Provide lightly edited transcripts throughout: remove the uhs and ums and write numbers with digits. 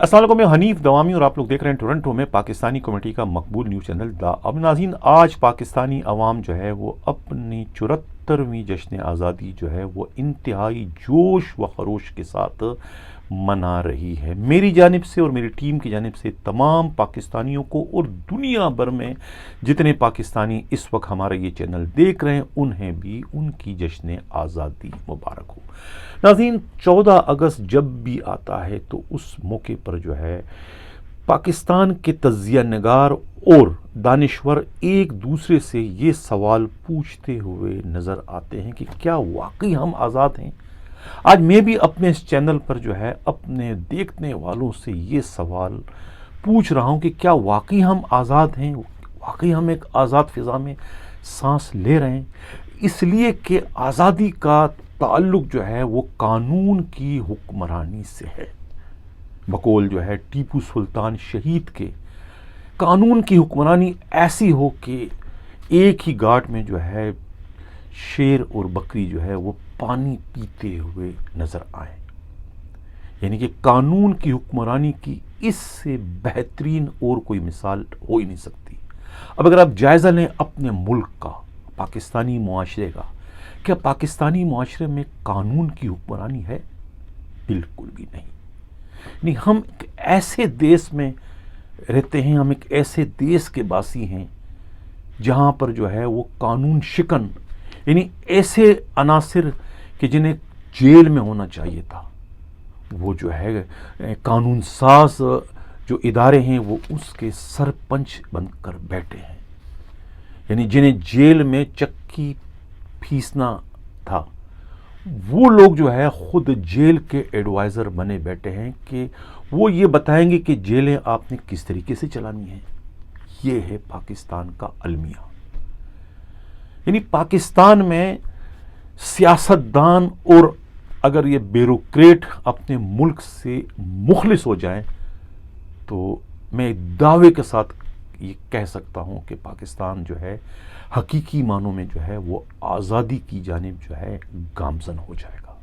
अस्सलाम वालेकुम, मैं हनीफ दवामी और आप लोग देख रहे हैं टोरंटो में पाकिस्तानी कम्युनिटी का मकबूल न्यूज़ चैनल द। अब नाज़रीन, आज पाकिस्तानी अवाम जो है वो अपनी 74वीं जश्न आज़ादी जो है वो इंतहाई जोश व खरोश के साथ मना रही है। मेरी जानिब से और मेरी टीम की जानिब से तमाम पाकिस्तानियों को और दुनिया भर में जितने पाकिस्तानी इस वक्त हमारा ये चैनल देख रहे हैं उन्हें भी उनकी जश्न आज़ादी मुबारक हो। नाज़रीन, 14 अगस्त जब भी आता है तो उस मौके पर जो है पाकिस्तान के तज्जिया नगार और दानिश्वर एक दूसरे से ये सवाल पूछते हुए नज़र आते हैं कि क्या वाकई हम आज़ाद हैं। आज मैं भी अपने इस चैनल पर जो है अपने देखने वालों से ये सवाल पूछ रहा हूँ कि क्या वाकई हम आज़ाद हैं, वाकई हम एक आज़ाद फ़िज़ा में सांस ले रहे हैं। इसलिए कि आज़ादी का ताल्लुक़ जो है वो कानून की हुक्मरानी से है। बकौल जो है टीपू सुल्तान शहीद के, कानून की हुक्मरानी ऐसी हो कि एक ही घाट में जो है शेर और बकरी जो है वो पानी पीते हुए नज़र आए। यानी कि कानून की हुक्मरानी की इससे बेहतरीन और कोई मिसाल हो ही नहीं सकती। अब अगर आप जायज़ा लें अपने मुल्क का, पाकिस्तानी मुआशरे का, क्या पाकिस्तानी मुआशरे में कानून की हुक्मरानी है? बिल्कुल भी नहीं। हम एक ऐसे देश में रहते हैं, हम एक ऐसे देश के बासी हैं जहाँ पर जो है वो कानून शिकन, यानी ऐसे अनासिर कि जिन्हें जेल में होना चाहिए था, वो जो है कानून साज जो इदारे हैं वो उसके सरपंच बनकर बैठे हैं। यानी जिन्हें जेल में चक्की फीसना था वो लोग जो है खुद जेल के एडवाइज़र बने बैठे हैं कि वो ये बताएंगे कि जेलें आपने किस तरीके से चलानी है। ये है पाकिस्तान का अलमिया। यानी पाकिस्तान में सियासतदान और अगर ये ब्यूरोक्रेट अपने मुल्क से मुखलिस हो जाएं तो मैं दावे के साथ ये कह सकता हूँ कि पाकिस्तान जो है हकीकी मानों में जो है वो आज़ादी की जानिब जो है गामज़न हो जाएगा।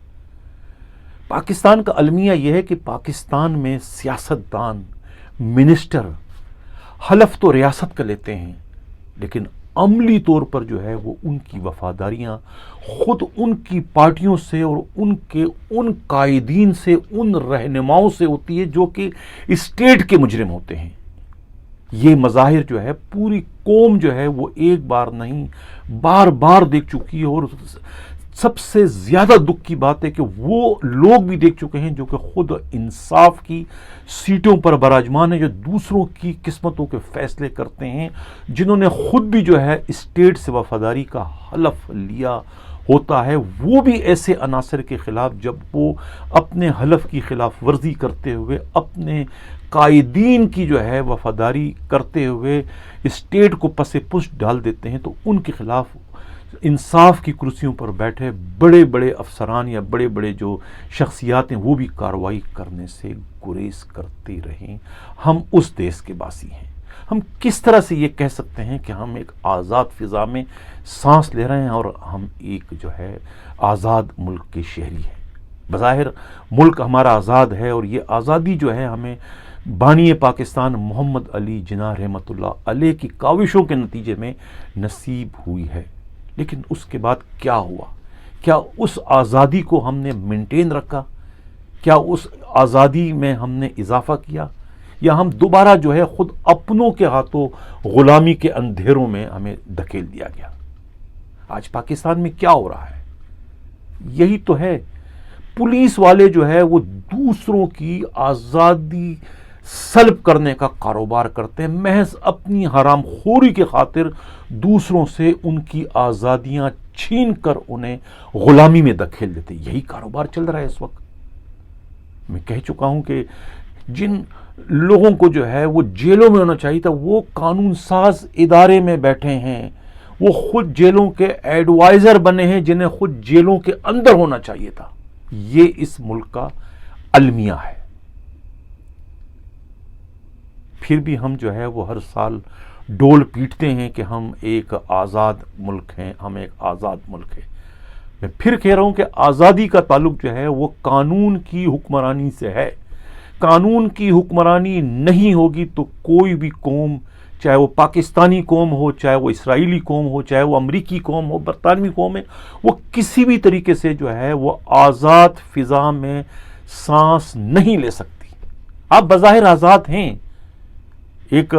पाकिस्तान का अलमिया यह है कि पाकिस्तान में सियासतदान, मिनिस्टर हलफ तो रियासत का लेते हैं लेकिन अमली तौर पर जो है वो उनकी वफादारियाँ खुद उनकी पार्टियों से और उनके उन कायदीन से, उन रहनुमाओं से होती है जो कि स्टेट के मुजरिम होते हैं। ये मज़ाहिर जो है पूरी कौम जो है वो एक बार नहीं बार बार देख चुकी है और सबसे ज़्यादा दुख की बात है कि वो लोग भी देख चुके हैं जो कि खुद इंसाफ की सीटों पर बराजमान है, जो दूसरों की किस्मतों के फैसले करते हैं, जिन्होंने खुद भी जो है स्टेट से वफादारी का हलफ लिया होता है। वो भी ऐसे अनासर के ख़िलाफ़ जब वो अपने हलफ की खिलाफ वर्जी करते हुए अपने कायदीन की जो है वफादारी करते हुए स्टेट को पसे पुष्ट डाल देते हैं तो उनके ख़िलाफ़ इंसाफ की कुर्सियों पर बैठे बड़े बड़े अफसरान या बड़े बड़े जो शख्सियात हैं वो भी कार्रवाई करने से गुरेज करते रहें। हम उस देश के बासी हैं। हम किस तरह से ये कह सकते हैं कि हम एक आज़ाद फ़िज़ा में सांस ले रहे हैं और हम एक जो है आज़ाद मुल्क के शहरी हैं। बज़ाहिर मुल्क हमारा आज़ाद है और ये आज़ादी जो है हमें बानी पाकिस्तान मोहम्मद अली जिन्ना रहमतुल्लाह अलैह की काविशों के नतीजे में नसीब हुई है। लेकिन उसके बाद क्या हुआ? क्या उस आज़ादी को हमने मेंटेन रखा? क्या उस आज़ादी में हमने इजाफा किया या हम दोबारा जो है खुद अपनों के हाथों ग़ुलामी के अंधेरों में हमें धकेल दिया गया? आज पाकिस्तान में क्या हो रहा है? यही तो है। पुलिस वाले जो है वो दूसरों की आज़ादी सल्ब करने का कारोबार करते हैं, महज अपनी हरामखोरी के खातिर दूसरों से उनकी आज़ादियाँ छीन कर उन्हें ग़ुलामी में धकेल देते। यही कारोबार चल रहा है इस वक्त। मैं कह चुका हूँ कि जिन लोगों को जो है वो जेलों में होना चाहिए था वो कानून साज इदारे में बैठे हैं, वो खुद जेलों के एडवाइज़र बने हैं जिन्हें खुद जेलों के अंदर होना चाहिए था। ये इस मुल्क का अलमिया है। फिर भी हम जो है वो हर साल डोल पीटते हैं कि हम एक आज़ाद मुल्क हैं, हम एक आज़ाद मुल्क हैं। मैं फिर कह रहा हूं कि आज़ादी का ताल्लुक जो है वो कानून की हुक्मरानी से है। قانون کی حکمرانی نہیں ہوگی تو کوئی بھی قوم، چاہے وہ پاکستانی قوم ہو، چاہے وہ اسرائیلی قوم ہو، چاہے وہ امریکی قوم ہو، برطانوی قوم ہے، وہ کسی بھی طریقے سے جو ہے وہ آزاد فضا میں سانس نہیں لے سکتی۔ آپ بظاہر آزاد ہیں، ایک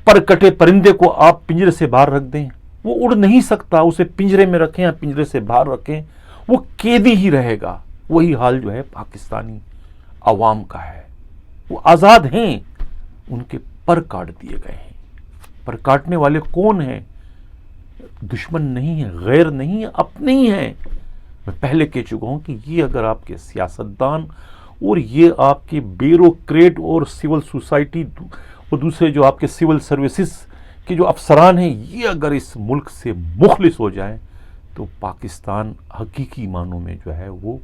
پر کٹے پرندے کو آپ پنجرے سے باہر رکھ دیں، وہ اڑ نہیں سکتا، اسے پنجرے میں رکھیں یا پنجرے سے باہر رکھیں، وہ قیدی ہی رہے گا۔ وہی حال جو ہے پاکستانی عوام کا ہے، وہ آزاد ہیں، ان کے پر کاٹ دیے گئے ہیں۔ پر کاٹنے والے کون ہیں؟ دشمن نہیں ہیں، غیر نہیں ہیں، اپنے ہی ہیں۔ میں پہلے کہہ چکا ہوں کہ یہ اگر آپ کے سیاستدان اور یہ آپ کے بیوروکریٹ اور سول سوسائٹی اور دوسرے جو آپ کے سول سروسز کے جو افسران ہیں، یہ اگر اس ملک سے مخلص ہو جائیں تو پاکستان حقیقی معنوں میں جو ہے وہ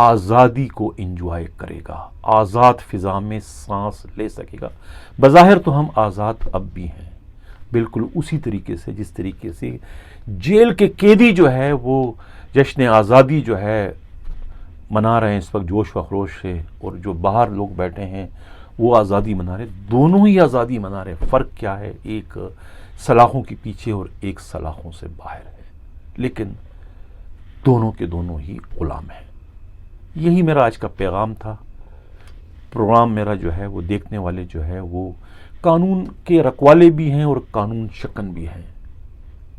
آزادی کو انجوائے کرے گا، آزاد فضا میں سانس لے سکے گا۔ بظاہر تو ہم آزاد اب بھی ہیں، بالکل اسی طریقے سے جس طریقے سے جیل کے قیدی جو ہے وہ جشن آزادی جو ہے منا رہے ہیں اس وقت جوش و خروش سے، اور جو باہر لوگ بیٹھے ہیں وہ آزادی منا رہے، دونوں ہی آزادی منا رہے۔ فرق کیا ہے؟ ایک سلاخوں کے پیچھے اور ایک سلاخوں سے باہر ہے، لیکن دونوں کے دونوں ہی غلام ہیں۔ یہی میرا آج کا پیغام تھا۔ پروگرام میرا جو ہے وہ دیکھنے والے جو ہے وہ قانون کے رکھوالے بھی ہیں اور قانون شکن بھی ہیں۔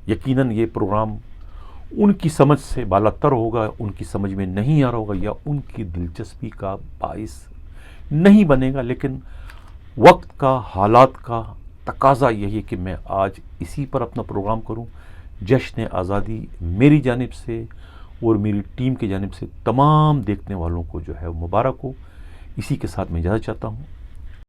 یقیناً یہ پروگرام ان کی سمجھ سے بالا تر ہوگا، ان کی سمجھ میں نہیں آ رہا ہوگا یا ان کی دلچسپی کا باعث نہیں بنے گا، لیکن وقت کا، حالات کا تقاضا یہی ہے کہ میں آج اسی پر اپنا پروگرام کروں۔ جشن آزادی میری جانب سے اور میری ٹیم کی جانب سے تمام دیکھنے والوں کو جو ہے مبارک ہو۔ اسی کے ساتھ میں اجازت چاہتا ہوں۔